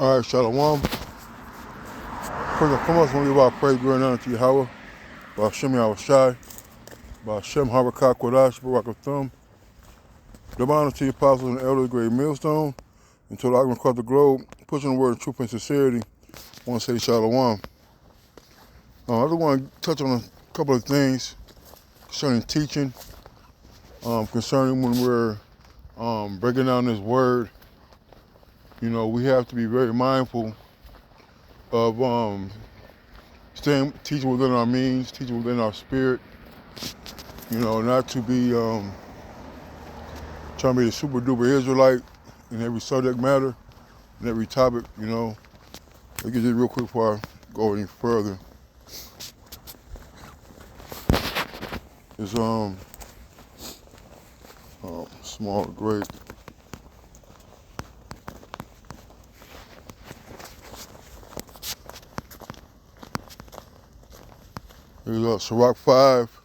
All right, Shalom. First and foremost, I want to give our praise, glory, and honor to Yahweh, Ba'ashem Yahushai, Ba'ashem Harakah Kodash, Barakathum. Double honor to the apostles and the elders of the great millstone, and to the argument across the globe, pushing the word of truth and sincerity. I want to say Shalom. I just want to touch on a couple of things concerning teaching, concerning when we're breaking down this word. You know, we have to be very mindful of teaching within our means, teaching within our spirit, you know, not to be trying to be the super duper Israelite in every subject matter, in every topic, you know. Let me get this real quick before I go any further. It's small grape. Here's Sirach 5.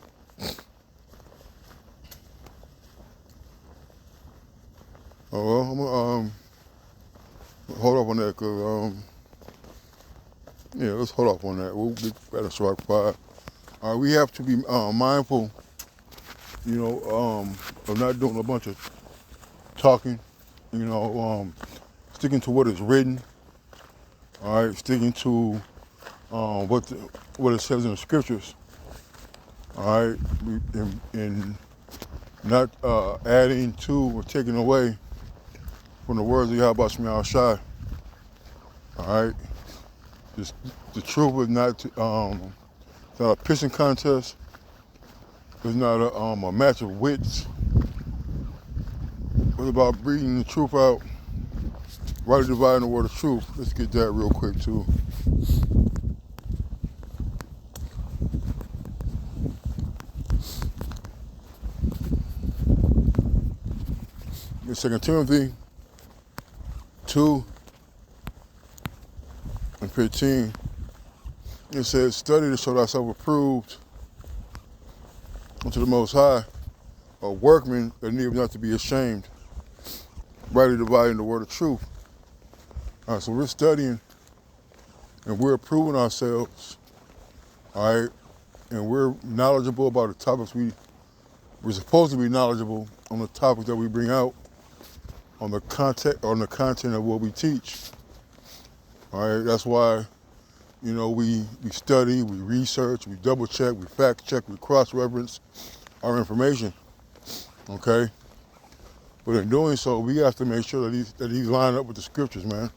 Oh well, I'm gonna hold off on that because yeah, let's hold off on that. We'll get back to Sirach 5. All right, we have to be mindful, you know, of not doing a bunch of talking, you know, sticking to what is written. All right, sticking to what it says in the scriptures. All right, and not adding to or taking away from the words of Yahweh Shema Shai. All right, the truth is not it's not a pissing contest. It's not a match of wits. It's about breathing the truth out, rightly dividing the word of truth. Let's get that real quick too. In 2 Timothy 2 and 15, it says, "Study to show thyself approved unto the Most High, a workman that needeth not to be ashamed, rightly dividing the word of truth." All right, so we're studying and we're approving ourselves, all right, and we're knowledgeable about the topics we're supposed to be knowledgeable on the topics that we bring out, on the content of what we teach. All right, that's why, you know, we study, we research, we double check, we fact check, we cross-reference our information, okay? But in doing so, we have to make sure that these line up with the scriptures, man.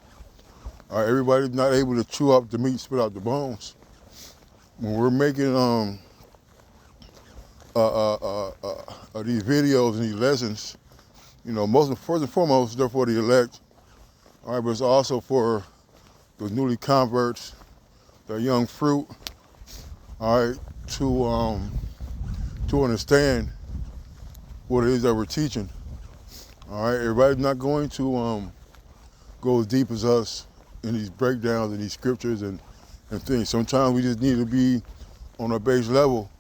All right, everybody's not able to chew up the meat, spit out the bones. When we're making these videos and these lessons, you know, first and foremost, they're for the elect, all right, but it's also for the newly converts, the young fruit, all right, to understand what it is that we're teaching. All right, everybody's not going to go as deep as us in these breakdowns and these scriptures and things. Sometimes we just need to be on a base level,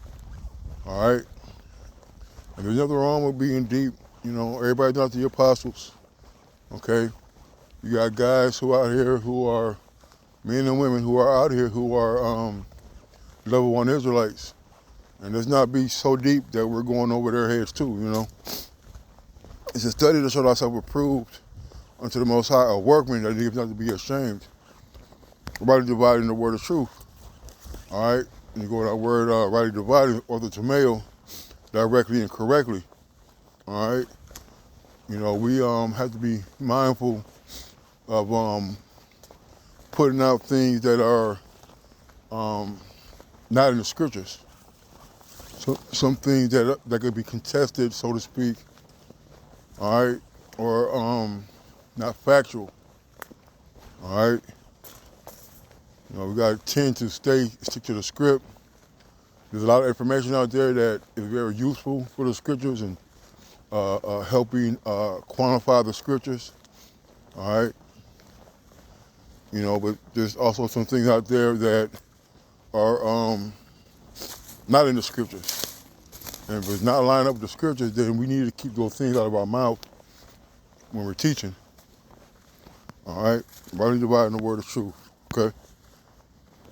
all right? And there's nothing wrong with being deep. You know, everybody's not the apostles, okay? You got guys who out here who are, men and women who are out here who are level 1 Israelites. And let's not be so deep that we're going over their heads too, you know? It's a study to show thyself approved unto the Most High, a workman that needs not to be ashamed, rightly dividing the word of truth. All right, and you go to that word rightly dividing, orthotomeo, directly and correctly. All right, you know, we have to be mindful of putting out things that are not in the scriptures. So some things that could be contested, so to speak. All right, or not factual. All right. You know, we got to tend to stick to the script. There's a lot of information out there that is very useful for the scriptures and helping quantify the scriptures. All right. You know, but there's also some things out there that are not in the scriptures. And if it's not lined up with the scriptures, then we need to keep those things out of our mouth when we're teaching. All right, rightly dividing the word of truth. Okay.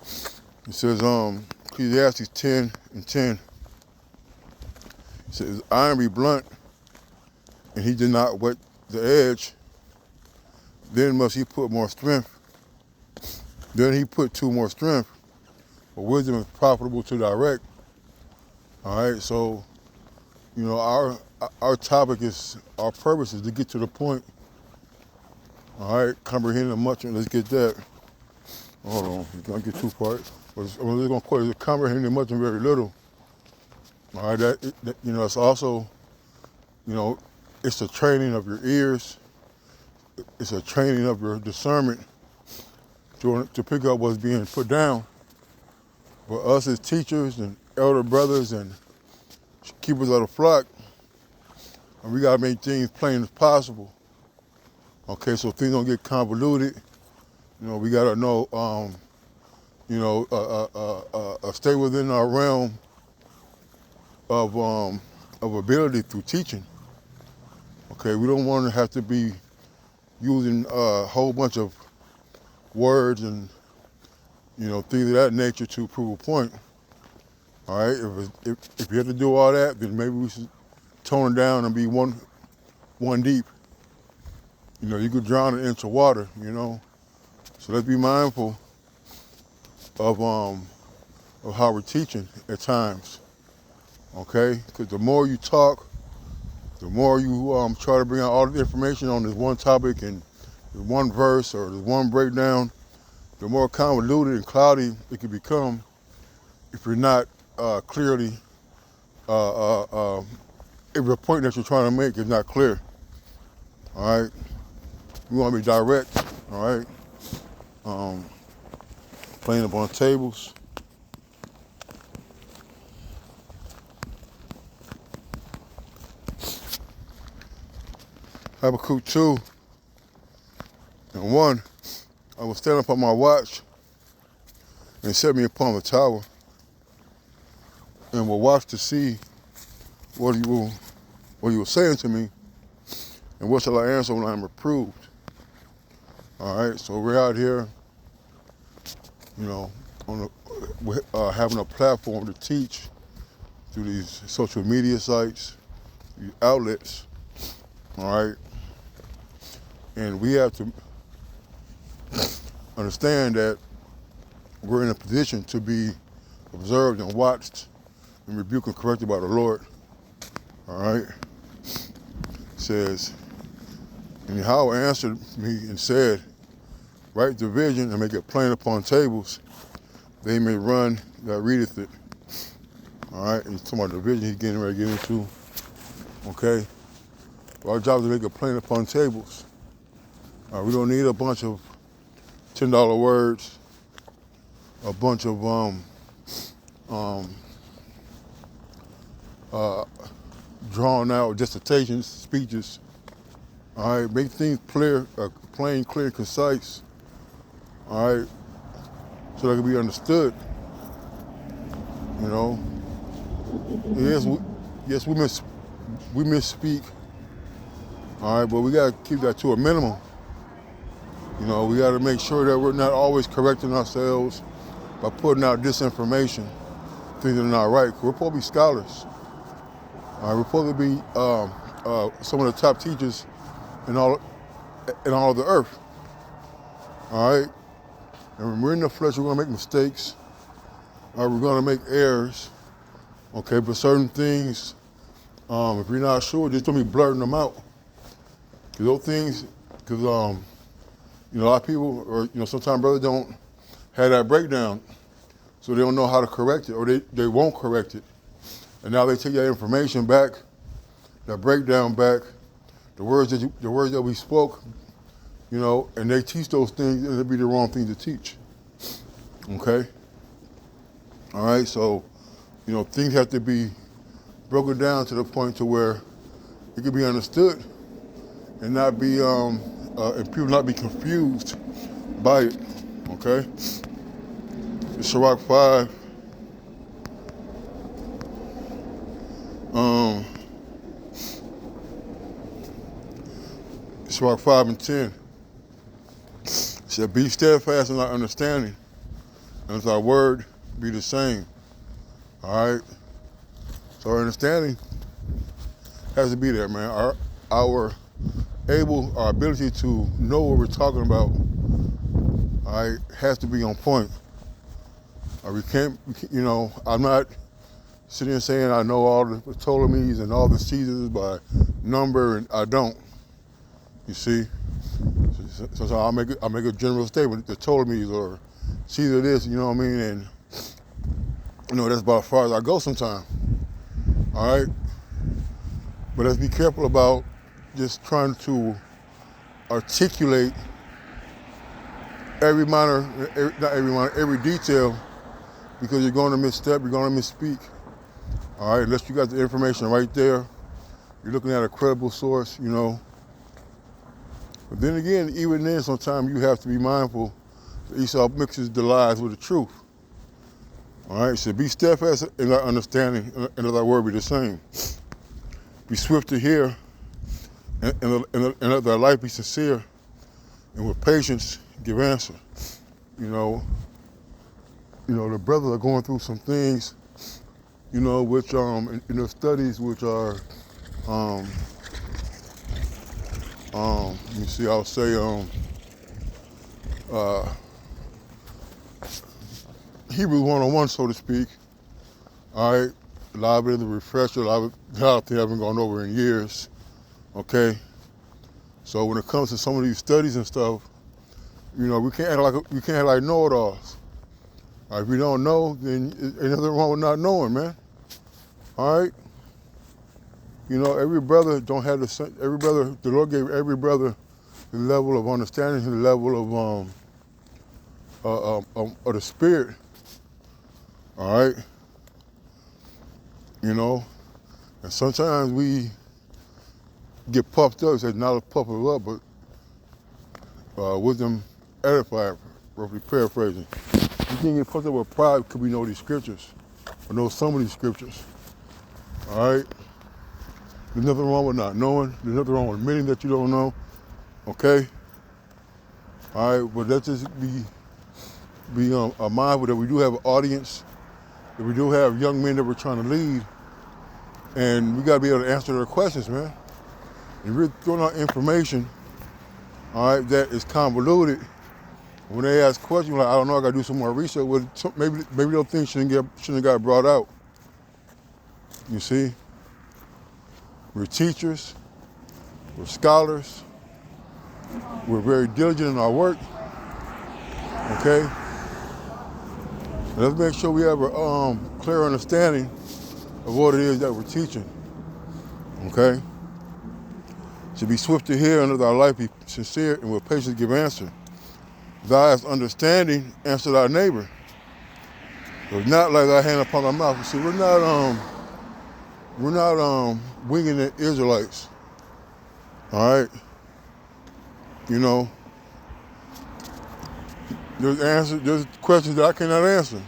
It says, Ecclesiastes 10:10. It says, iron be blunt, and he did not whet the edge. Then must he put more strength. Then he put two more strength. But wisdom is profitable to direct. All right, so our topic is, our purpose is to get to the point. All right, comprehending much, and let's get that. Hold on, you can't get too far. But I'm just gonna quote it: comprehending much and very little. All right, it's also, it's a training of your ears. It's a training of your discernment to pick up what's being put down. For us as teachers and elder brothers and keepers of the flock, and we gotta make things plain as possible. Okay, so things don't get convoluted. We gotta know, stay within our realm of ability through teaching. Okay, we don't want to have to be using a whole bunch of words and things of that nature to prove a point. All right, if you have to do all that, then maybe we should tone it down and be one deep. You could drown an inch of water. So let's be mindful of how we're teaching at times. Okay, because the more you talk, the more you try to bring out all the information on this one topic and this one verse or this one breakdown, the more convoluted and cloudy it can become if you're not clearly, if the point that you're trying to make is not clear. All right, we want to be direct. All right, playing upon tables. Habakkuk 2:1. I will stand upon my watch and set me upon the tower, and will watch to see what you will say unto me, and what shall I answer when I am reproved. All right, so we're out here, having a platform to teach through these social media sites, these outlets. All right, and we have to understand that we're in a position to be observed and watched and rebuked and corrected by the Lord. All right. It says, and Yahweh answered me and said, write the vision and make it plain upon tables, they may run that readeth it. All right. And he's talking about the vision he's getting ready to get into. Okay. So our job is to make it plain upon tables. We don't need a bunch of $10 words, a bunch of drawn out dissertations, speeches. All right, make things clear, plain, clear, concise. All right, so they can be understood. Yes, we misspeak. All right, but we gotta keep that to a minimum. We gotta make sure that we're not always correcting ourselves by putting out disinformation, things that are not right. We're supposed to be scholars. We're supposed to be some of the top teachers in all of the earth. All right, and when we're in the flesh, we're gonna make mistakes. We're gonna make errors. Okay, but certain things, if you're not sure, just don't be blurting them out. Because those things, a lot of people, or sometimes brothers don't have that breakdown, so they don't know how to correct it, or they won't correct it. And now they take that information back, that breakdown back, the words that we spoke, and they teach those things, and it'd be the wrong thing to teach. Okay? All right, so, things have to be broken down to the point to where it can be understood and not be, and people not be confused by it. Okay? Sirach 5. Sirach 5:10. It said, be steadfast in our understanding, and let our word be the same. All right? So our understanding has to be there, man. Our ability to know what we're talking about, all right, has to be on point. We can't, I'm not sitting here saying I know all the Ptolemies and all the Caesars by number, and I don't. You see? So I'll make a general statement, the Ptolemies or Caesar this, you know what I mean? And, that's about as far as I go sometimes. All right? But let's be careful about just trying to articulate every detail, because you're going to misstep, you're going to misspeak. All right, unless you got the information right there, you're looking at a credible source, But then again, even then, sometimes you have to be mindful that Esau mixes the lies with the truth. All right, so be steadfast in our understanding, and let our word be the same. Be swift to hear, and let thy life be sincere, and with patience give answer. The brothers are going through some things, which in the studies which are, let me see, I'll say, Hebrews 101, so to speak. All right, a lot of it is a refresher, a lot of things haven't gone over in years. Okay, so when it comes to some of these studies and stuff, we can't act like know-it-alls. If you don't know, then ain't nothing wrong with not knowing, man. All right. Every brother don't have the Lord gave every brother the level of understanding, the level of the spirit. All right. And sometimes we get puffed up. It's not a puff it up, but wisdom edified, roughly paraphrasing. You can't get puffed up with pride because we know these scriptures, or know some of these scriptures. All right. There's nothing wrong with not knowing. There's nothing wrong with admitting that you don't know. Okay? All right, but let's just be mindful that we do have an audience, that we do have young men that we're trying to lead, and we got to be able to answer their questions, man. And we're throwing out information, all right, that is convoluted. When they ask questions, like, I don't know, I got to do some more research. Well, maybe those things shouldn't have got brought out. You see? We're teachers, we're scholars, we're very diligent in our work, okay? And let's make sure we have a clear understanding of what it is that we're teaching, okay? To be swift to hear, and let our life be sincere, and with patience give answer. Thou hast understanding, answer thy neighbor. So it's not like our hand upon our mouth. See, we're not winging the Israelites. All right. There's questions that I cannot answer.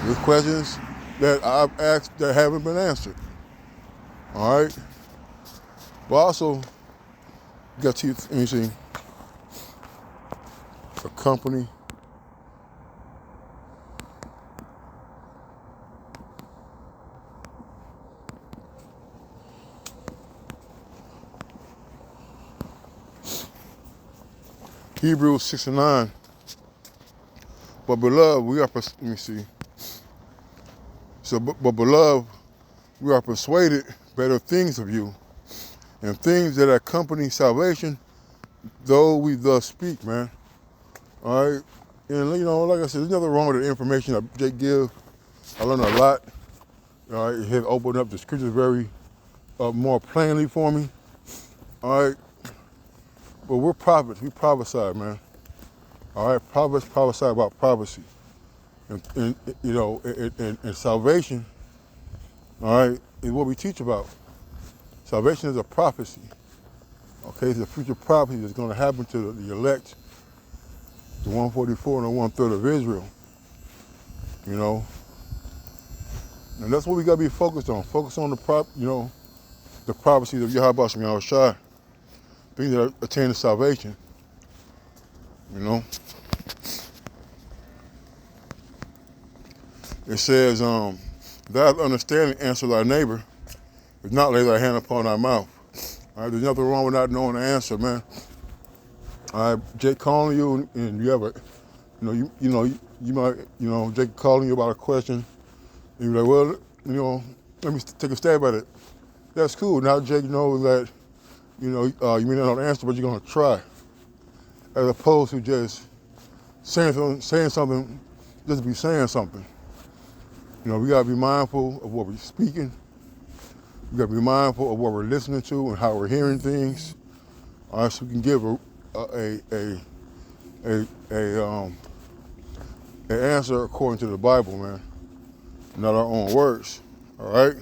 There's questions that I've asked that haven't been answered. All right. But also, got to, let me see, a company. Hebrews 6:9. But beloved, let me see. So, but beloved, we are persuaded better things of you, and things that accompany salvation, though we thus speak, man. All right. And like I said, there's nothing wrong with the information they give. I learned a lot. All right. It has opened up the scriptures very more plainly for me. All right. But we're prophets. We prophesy, man. All right. Prophets prophesy about prophecy. And salvation, all right, is what we teach about. Salvation is a prophecy. Okay, it's a future prophecy that's going to happen to the elect, the 144 and the 1/3 of Israel. And that's what we got to be focused on. Focus on the prophecies of Yahweh Shem Yahushua, things that attain to salvation. You know, it says, "Thou understanding, answer thy neighbor. If not, lay thy hand upon thy mouth." All right, there's nothing wrong with not knowing the answer, man. All right, Jake calling you, and you have a, you might, Jake calling you about a question, and you're like, well, let me take a stab at it. That's cool. Now Jake knows that, you may not know the answer, but you're gonna try, as opposed to just saying something, just to be saying something. We gotta be mindful of what we're speaking. We gotta be mindful of what we're listening to and how we're hearing things. All right, so we can give an answer according to the Bible, man, not our own words. All right.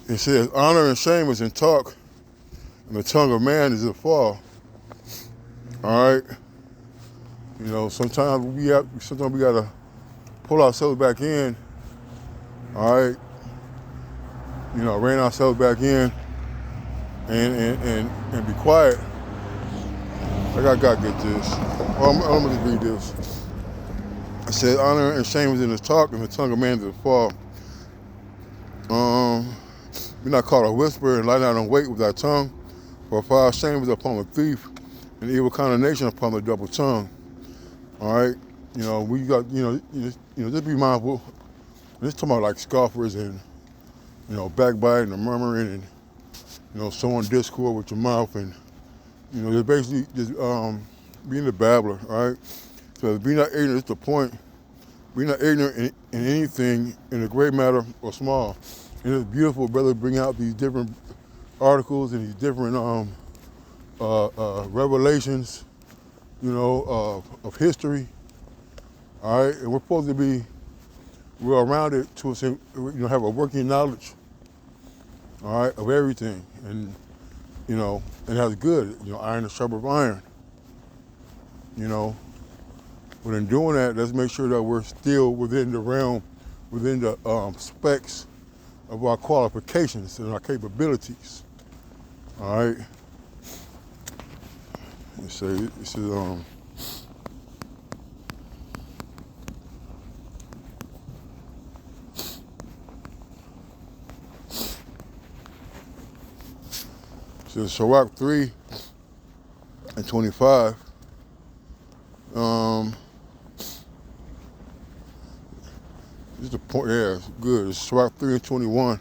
It says, "Honor and shame is in talk, and the tongue of man is a fall." All right. Sometimes we gotta pull ourselves back in. All right. Rein ourselves back in and be quiet. I gotta get this. I'm gonna just read this. It says, "Honor and shame is in the talk, and the tongue of man is a fall." Be not called a whisperer, and lie down and wait with thy tongue, for foul shame is upon the thief, and evil condemnation upon the double tongue. All right. We got just be mindful. Just talking about like scoffers and backbiting and murmuring and sowing discord with your mouth, and just basically just being a babbler. All right. So be not ignorant. It's the point. Be not ignorant in anything, in a great matter or small. And it's beautiful, brother, bring out these different articles and these different revelations, of history. All right, and we're around it to have a working knowledge. All right, of everything, and and that's good. Iron is sharper of iron. But in doing that, let's make sure that we're still within the realm, within the specs of our qualifications and our capabilities. All right. It says, Sirach 3:25. This is the point. Yeah, it's good. It's Sirach 3:21.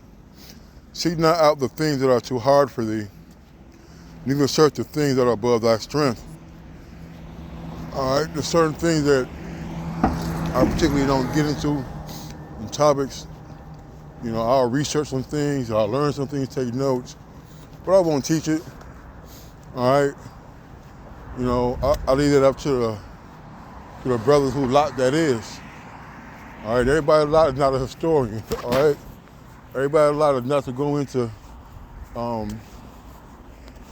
"Seek not out the things that are too hard for thee, neither search the things that are above thy strength." All right, there's certain things that I particularly don't get into in topics. I'll research some things, I'll learn some things, take notes, but I won't teach it. All right, I leave that up to the brothers who lot that is. All right, everybody lot is not a historian. All right, everybody lot is not to go into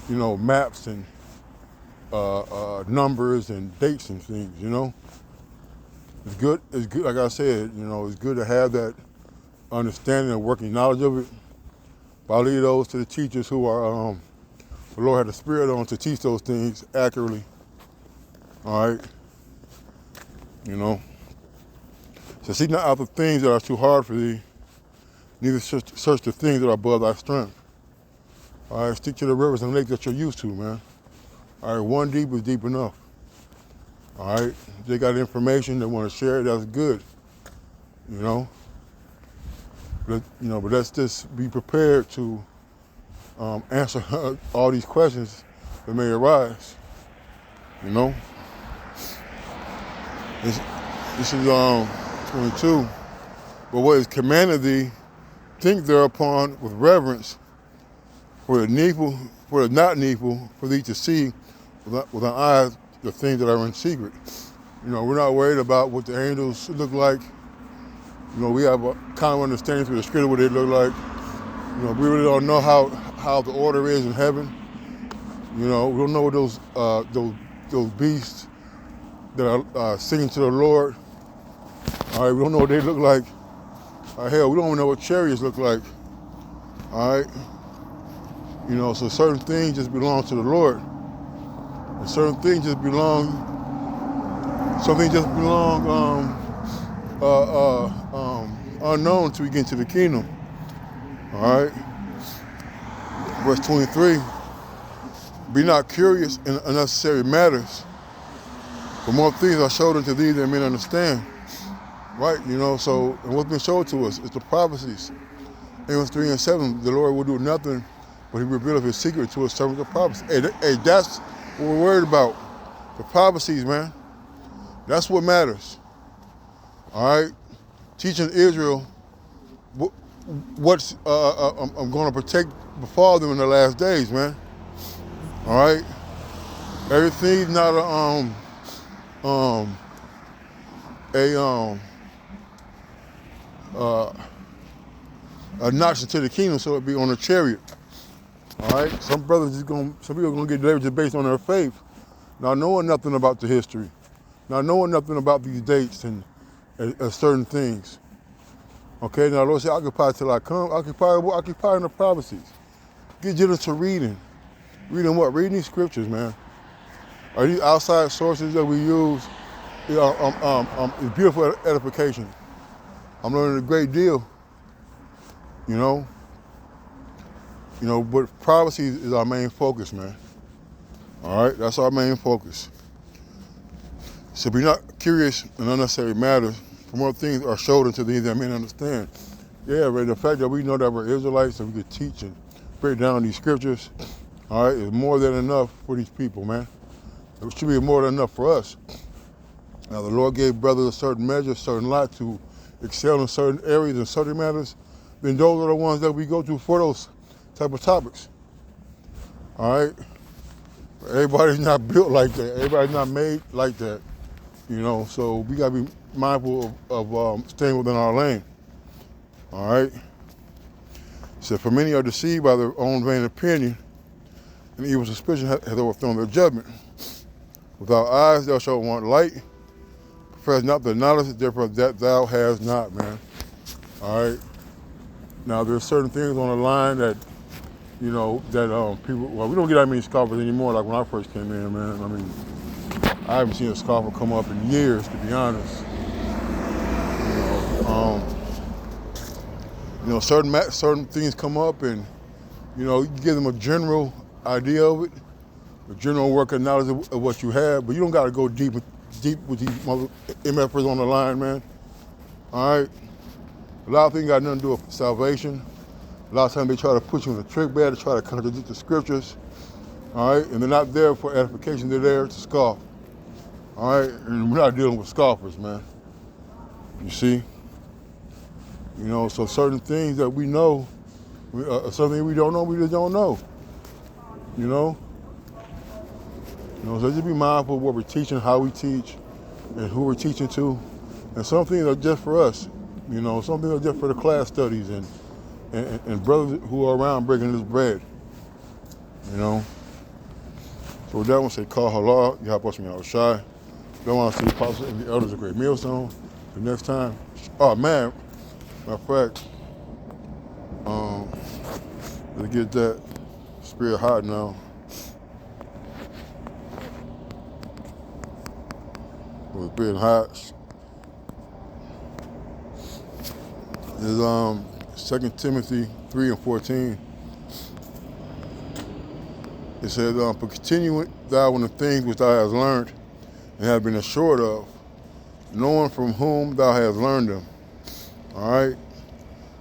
maps and numbers and dates and things. It's good. Like I said, it's good to have that understanding and working knowledge of it. But I'll leave those to the teachers who are the Lord had the Spirit on to teach those things accurately. All right. So seek not out the things that are too hard for thee, neither search the things that are above thy strength. All right, stick to the rivers and lakes that you're used to, man. All right, one deep is deep enough. All right, if they got information they want to share, that's good. But let's just be prepared to answer all these questions that may arise. This is 22. "But what is commanded thee, think thereupon with reverence, for it not needful for thee to see with thine eyes the things that are in secret." We're not worried about what the angels look like. We have a kind of understanding through the scripture what they look like. We really don't know how the order is in heaven. We don't know what those beasts that are singing to the Lord. All right, we don't know what they look like. Hell, we don't even know what chariots look like. All right. So certain things just belong to the Lord. And certain things just belong, unknown until we get into the kingdom. All right. Verse 23, be not curious in unnecessary matters, for more things are showed unto thee than men understand. Right, so, and what's been showed to us is the prophecies. Amos 3 and 7, the Lord will do nothing, but he revealeth his secret to his servants the prophets. Hey, that's what we're worried about. The prophecies, man. That's what matters. All right? Teaching Israel what's I'm going to protect before them in the last days, man. All right? Everything's not a notch into the kingdom, so it'd be on a chariot. All right? Some people are gonna get delivered just based on their faith, not knowing nothing about the history, not knowing nothing about these dates and certain things. Okay, now the Lord said, occupy till I come. Occupy in the prophecies. Get into reading. Reading what? Reading these scriptures, man. Are these outside sources that we use? It's beautiful edification. I'm learning a great deal. But prophecy is our main focus, man. All right, that's our main focus. So be not curious in unnecessary matters, for more things are showed unto thee that men understand. Yeah, but the fact that we know that we're Israelites, that we could teach and break down these scriptures, all right, is more than enough for these people, man. It should be more than enough for us. Now, the Lord gave brothers a certain measure, a certain lot to excel in certain areas and certain matters. Then those are the ones that we go to for those type of topics. All right? Everybody's not built like that. Everybody's not made like that. So we got to be mindful of staying within our lane. All right? So for many are deceived by their own vain opinion, and evil suspicion hath overthrown their judgment. Without eyes thou shalt want light. Profess not the knowledge therefore that thou hast not, man. All right? Now there's certain things on the line that, people, well, we don't get that many scoffers anymore like when I first came in, man. I mean, I haven't seen a scoffer come up in years, to be honest. Certain things come up and, you give them a general idea of it, a general working knowledge of what you have, but you don't got to go deep with these MFers on the line, man. All right? A lot of things got nothing to do with salvation. A lot of times they try to put you in a trick bag to try to contradict the scriptures. All right? And they're not there for edification, they're there to scoff. All right? And we're not dealing with scoffers, man. You see? So certain things that we know, something we don't know, we just don't know. So just be mindful of what we're teaching, how we teach, and who we're teaching to. And some things are just for us. Some things are just for the class studies and brothers who are around breaking this bread. So with that one, say, call halal, Yahweh Shem Yahushai. Don't want to see the apostles and the elders of Great Millstone. The next time, oh man, matter of fact, let's get that spirit hot now. It's been hot. Is 2 Timothy 3 and 14. It says, "For continue thou in the things which thou hast learned and have been assured of, knowing from whom thou hast learned them." All right?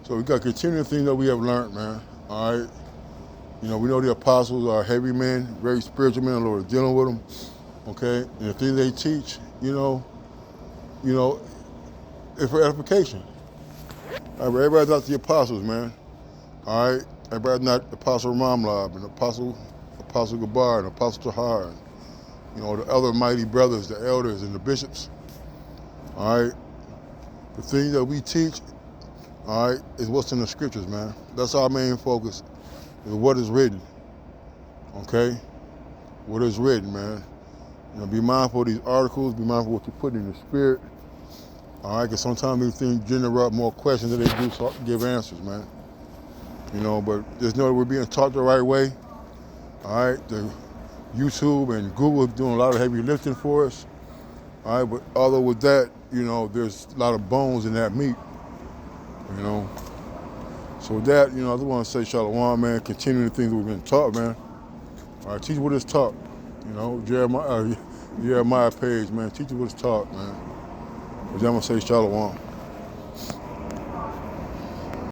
So we got to continue the things that we have learned, man. All right? We know the apostles are heavy men, very spiritual men. The Lord is dealing with them. Okay? And the things they teach, it's for edification. All right, everybody's not the apostles, man. All right? Everybody's not Apostle Ramlab and Apostle Gabar and Apostle Tahar and, the other mighty brothers, the elders and the bishops. All right? The things that we teach, all right, is what's in the scriptures, man. That's our main focus, is what is written. Okay? What is written, man. Be mindful of these articles, be mindful of what you put in the spirit. All right, because sometimes these things generate more questions than they do give answers, man. But just know that we're being taught the right way. All right, the YouTube and Google doing a lot of heavy lifting for us. All right, but although with that, there's a lot of bones in that meat, you know. So with that, I just want to say Shalom, man. Continue the things that we've been taught, man. All right, teach what it's taught. Jeremiah page, man. Teach what it's taught, man. But I'm going to say Shalom.